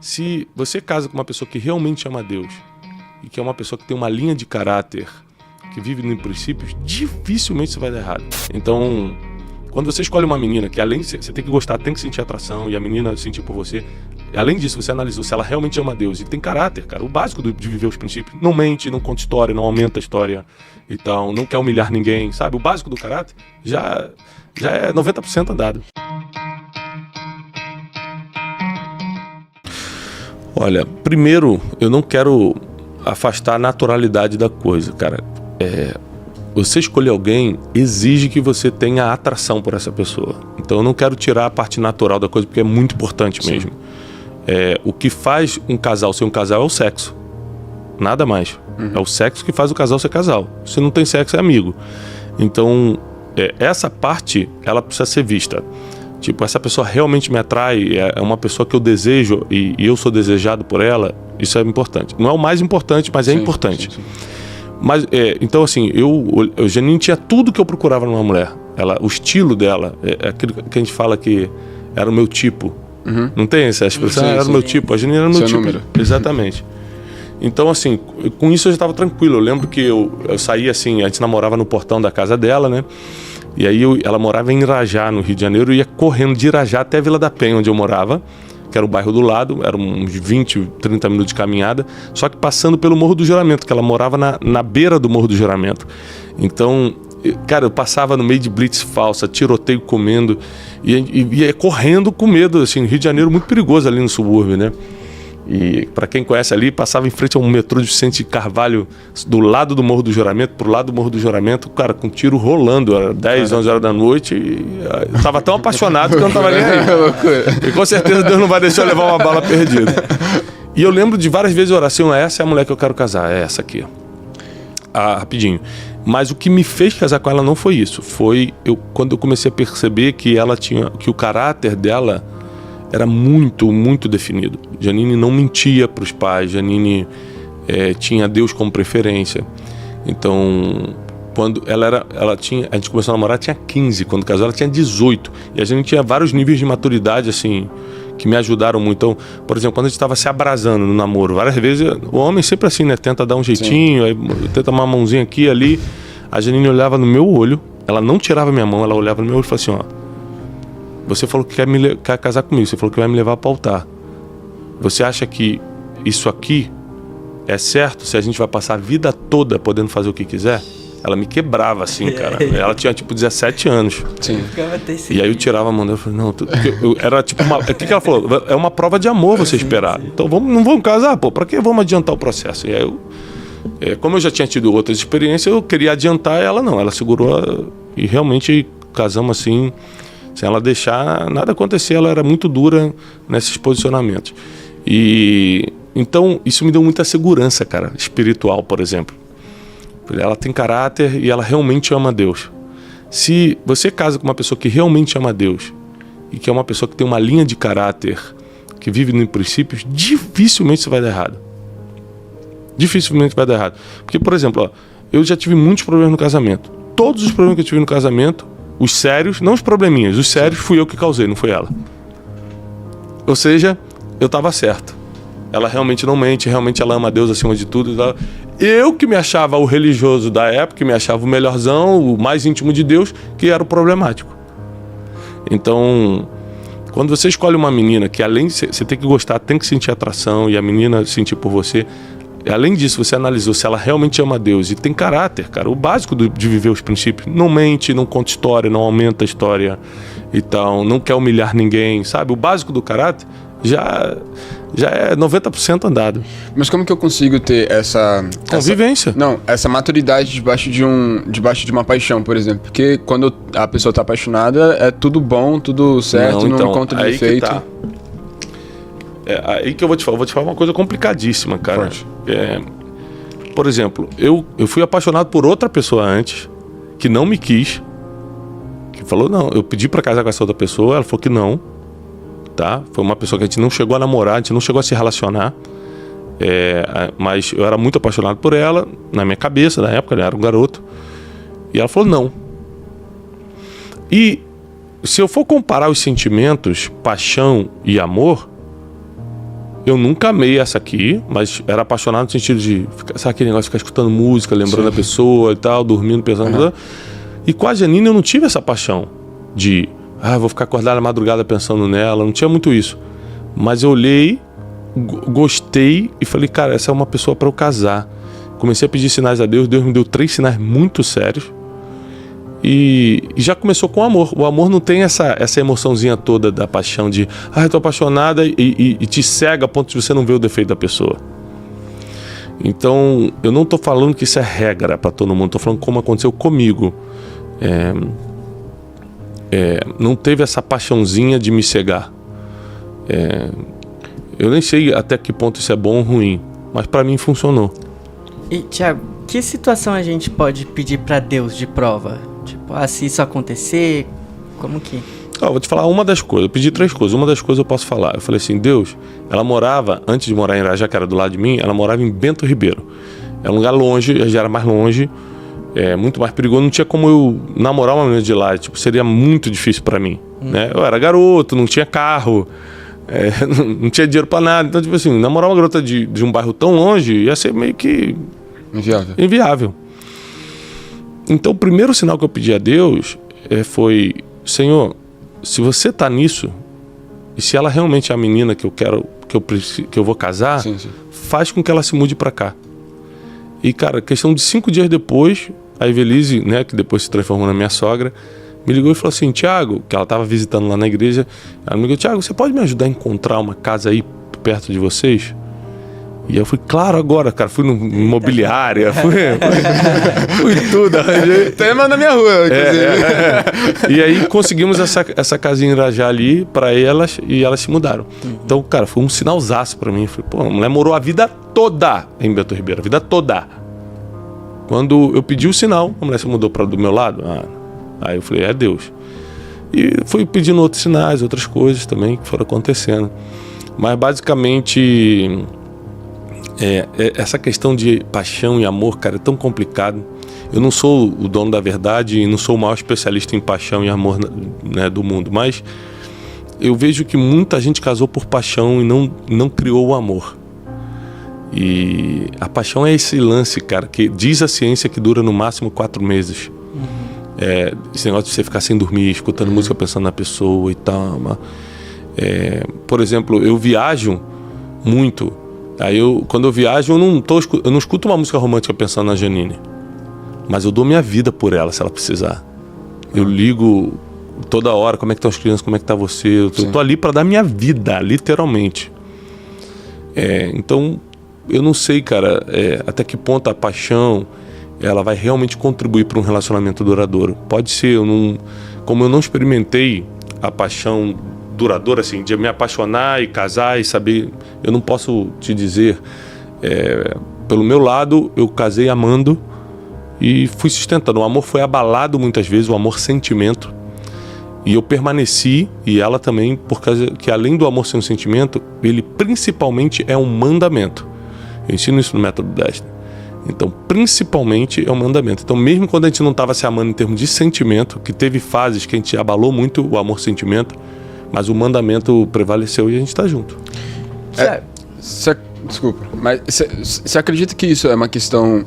Se você casa com uma pessoa que realmente ama Deus e que é uma pessoa que tem uma linha de caráter, que vive em princípios, dificilmente isso vai dar errado. Então, quando você escolhe uma menina que além de você tem que gostar, tem que sentir atração e a menina sentir por você, além disso você analisa se ela realmente ama Deus e tem caráter, cara, o básico de viver os princípios, não mente, não conta história, não aumenta a história, então não quer humilhar ninguém, sabe? O básico do caráter já é 90% andado. Olha, primeiro, eu não quero afastar a naturalidade da coisa, cara. Você escolher alguém exige que você tenha atração por essa pessoa. Então eu não quero tirar a parte natural da coisa, porque é muito importante mesmo. O que faz um casal ser um casal é o sexo. Nada mais. É o sexo que faz o casal ser casal. Se não tem sexo, é amigo. Então, essa parte, ela precisa ser vista. Tipo, essa pessoa realmente me atrai, é uma pessoa que eu desejo e eu sou desejado por ela, isso é importante. Não é o mais importante, mas é importante. Sim. Mas, então assim, Janine tinha tudo que eu procurava numa mulher. O estilo dela, aquilo que a gente fala que era o meu tipo. Não tem essa expressão? Era o meu tipo, a Janine era o meu tipo. Número. Exatamente. Então, assim, com isso eu já estava tranquilo. Eu lembro que eu saía assim, a gente namorava no portão da casa dela, né? E aí ela morava em Irajá, no Rio de Janeiro, e ia correndo de Irajá até a Vila da Penha, onde eu morava, que era o bairro do lado, eram uns 20, 30 minutos de caminhada, só que passando pelo Morro do Juramento, que ela morava na beira do Morro do Juramento. Então, cara, eu passava no meio de blitz falsa, tiroteio comendo, e ia correndo com medo, assim, no Rio de Janeiro, muito perigoso ali no subúrbio, né? E para quem conhece ali, passava em frente a um metrô de Vicente Carvalho, do lado do Morro do Juramento, pro lado do Morro do Juramento, cara, com tiro rolando, era 10, 11 horas da noite, e eu tava tão apaixonado que eu não tava nem aí. E com certeza Deus não vai deixar eu levar uma bala perdida. E eu lembro de várias vezes orar assim, essa é a mulher que eu quero casar, é essa aqui. Rapidinho. Mas o que me fez casar com ela não foi isso, foi quando eu comecei a perceber que que o caráter dela era muito, muito definido. Janine não mentia para os pais, Janine tinha Deus como preferência. Então, quando a gente começou a namorar, tinha 15, quando casou ela tinha 18. E a gente tinha vários níveis de maturidade, assim, que me ajudaram muito. Então, por exemplo, quando a gente estava se abrasando no namoro, várias vezes, o homem sempre assim, né, tenta dar um jeitinho, aí, tenta uma mãozinha aqui, ali. A Janine olhava no meu olho, ela não tirava minha mão, ela olhava no meu olho e falava assim, ó, você falou que quer casar comigo, você falou que vai me levar para o altar. Você acha que isso aqui é certo se a gente vai passar a vida toda podendo fazer o que quiser? Ela me quebrava assim, cara. Ela tinha tipo 17 anos. Sim. E aí eu tirava a mão dela e falei, não, era tipo o que ela falou? É uma prova de amor você esperar. Então não vamos casar, pô, pra que vamos adiantar o processo? E aí como eu já tinha tido outras experiências, eu queria adiantar, ela não. Ela segurou e realmente casamos assim, sem ela deixar nada acontecer. Ela era muito dura nesses posicionamentos. E então isso me deu muita segurança, cara, espiritual, por exemplo. Ela tem caráter e ela realmente ama Deus. Se você casa com uma pessoa que realmente ama Deus e que é uma pessoa que tem uma linha de caráter, que vive em princípios, dificilmente isso vai dar errado. Dificilmente vai dar errado. Porque, por exemplo, eu já tive muitos problemas no casamento. Todos os problemas que eu tive no casamento, os sérios, não os probleminhas, os sérios fui eu que causei, não foi ela. Ou seja, eu estava certo. Ela realmente não mente, realmente ela ama Deus acima de tudo. Eu que me achava o religioso da época, que me achava o melhorzão, o mais íntimo de Deus, que era o problemático. Então, quando você escolhe uma menina que além de você tem que gostar, tem que sentir atração e a menina sentir por você, além disso você analisou se ela realmente ama Deus e tem caráter, cara, o básico de viver os princípios, não mente, não conta história, não aumenta a história e tal, não quer humilhar ninguém, sabe? O básico do caráter já é 90% andado. Mas como que eu consigo ter essa convivência? Essa maturidade debaixo de uma paixão, por exemplo? Porque quando a pessoa tá apaixonada, é tudo bom, tudo certo, não encontra defeito. Tá. Aí que eu vou te falar uma coisa complicadíssima, cara. Por exemplo, eu fui apaixonado por outra pessoa antes, que não me quis, que falou não, eu pedi pra casar com essa outra pessoa, ela falou que não. Tá? Foi uma pessoa que a gente não chegou a namorar, a gente não chegou a se relacionar, mas eu era muito apaixonado por ela, na minha cabeça, na época, ela era um garoto, e ela falou não. E se eu for comparar os sentimentos, paixão e amor, eu nunca amei essa aqui, mas era apaixonado no sentido de, sabe aquele negócio de ficar escutando música, lembrando a pessoa e tal, dormindo, pensando. E com a Janine eu não tive essa paixão de, vou ficar acordado na madrugada pensando nela, não tinha muito isso. Mas eu olhei, gostei e falei, cara, essa é uma pessoa para eu casar. Comecei a pedir sinais a Deus, Deus me deu 3 sinais muito sérios. E já começou com o amor. O amor não tem essa emoçãozinha toda da paixão de, eu tô apaixonada e te cega a ponto de você não ver o defeito da pessoa. Então, eu não tô falando que isso é regra para todo mundo, tô falando como aconteceu comigo. Não teve essa paixãozinha de me cegar. Eu nem sei até que ponto isso é bom ou ruim, mas para mim funcionou. E, Thiago, que situação a gente pode pedir para Deus de prova? Tipo, se isso acontecer, como que... Vou te falar uma das coisas. Eu pedi 3 coisas. Uma das coisas eu posso falar. Eu falei assim, Deus, ela morava, antes de morar em Irajá, que era do lado de mim, ela morava em Bento Ribeiro. É um lugar longe, já era mais longe, muito mais perigoso. Não tinha como eu namorar uma menina de lá. Tipo, seria muito difícil para mim. Né? Eu era garoto, não tinha carro, não tinha dinheiro para nada. Então, tipo assim, namorar uma garota de um bairro tão longe ia ser meio que... Inviável. Então, o primeiro sinal que eu pedi a Deus foi, Senhor, se você tá nisso, e se ela realmente é a menina que eu quero, que eu vou casar, sim. Faz com que ela se mude para cá. E, cara, questão de 5 dias depois, a Evelise, né, que depois se transformou na minha sogra, me ligou e falou assim, Thiago, que ela tava visitando lá na igreja, ela me ligou, Thiago, você pode me ajudar a encontrar uma casa aí perto de vocês? E eu fui, claro, agora, cara, fui no imobiliária, fui tudo, arranjei. Tema na minha rua, inclusive. E aí conseguimos essa casinha em Irajá ali pra elas e elas se mudaram. Então, cara, foi um sinalzaço pra mim. Falei, a mulher morou a vida toda em Bento Ribeiro, a vida toda. Quando eu pedi o sinal, a mulher se mudou do meu lado. Aí eu falei, é Deus. E fui pedindo outros sinais, outras coisas também que foram acontecendo. Mas basicamente... essa questão de paixão e amor, cara, é tão complicado. Eu não sou o dono da verdade e não sou o maior especialista em paixão e amor, né, do mundo, mas eu vejo que muita gente casou por paixão e não criou o amor. E a paixão é esse lance, cara, que diz a ciência que dura no máximo 4 meses. Esse negócio de você ficar sem dormir, escutando música, pensando na pessoa e tal. Por exemplo, eu viajo muito. Aí quando eu viajo, eu não escuto uma música romântica pensando na Janine. Mas eu dou minha vida por ela, se ela precisar. Eu ligo toda hora, como é que estão as crianças, como é que tá você. Eu tô ali para dar minha vida, literalmente. Então, eu não sei, cara, até que ponto a paixão ela vai realmente contribuir para um relacionamento duradouro. Pode ser, como eu não experimentei a paixão duradoura, assim, de me apaixonar e casar e saber, eu não posso te dizer. Pelo meu lado, eu casei amando e fui sustentando. O amor foi abalado muitas vezes, o amor sentimento, e eu permaneci, e ela também, por causa que além do amor ser um sentimento, ele principalmente é um mandamento. Eu ensino isso no método Destiny. Então, principalmente é um mandamento. Então, mesmo quando a gente não estava se amando em termos de sentimento, que teve fases que a gente abalou muito o amor-sentimento, mas o mandamento prevaleceu e a gente está junto. Desculpa, mas você acredita que isso é uma questão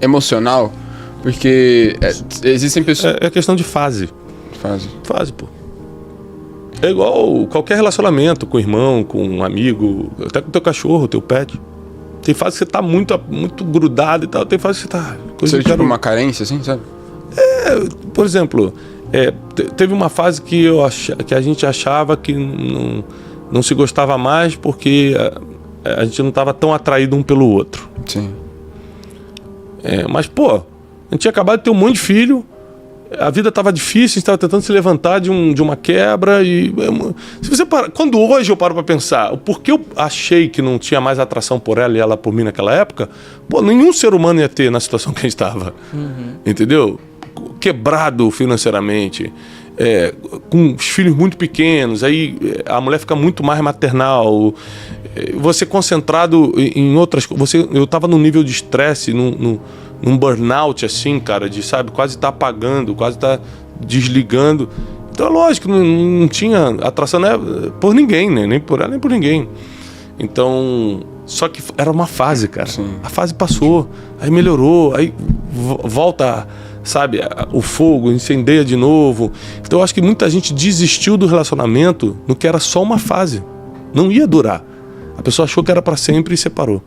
emocional? Porque existem pessoas... É questão de fase. Fase, pô. É igual qualquer relacionamento com o irmão, com um amigo, até com o teu cachorro, teu pet. Tem fase que você tá muito grudado e tal, tem fase que você tá... Você tipo uma carência, assim, sabe? Por exemplo... teve uma fase que que a gente achava que não se gostava mais porque a gente não estava tão atraído um pelo outro. Sim. Mas, pô, a gente tinha acabado de ter um monte de filho, a vida estava difícil, a gente estava tentando se levantar de uma quebra e... Se você quando hoje eu paro para pensar, o porquê eu achei que não tinha mais atração por ela e ela por mim naquela época, pô, nenhum ser humano ia ter na situação que a gente estava. Entendeu? Quebrado financeiramente, com os filhos muito pequenos, aí a mulher fica muito mais maternal, você concentrado em outras coisas. Eu estava num nível de estresse, num burnout assim, cara, de, sabe, quase tá apagando, quase tá desligando. Então Então é lógico, não tinha atração, né, por ninguém, né? Nem por ela, nem por ninguém. Então, só que era uma fase, cara. Sim. A fase passou, aí melhorou, aí volta, sabe, o fogo, incendeia de novo. Então eu acho que muita gente desistiu do relacionamento no que era só uma fase. Não ia durar. A pessoa achou que era pra sempre e separou.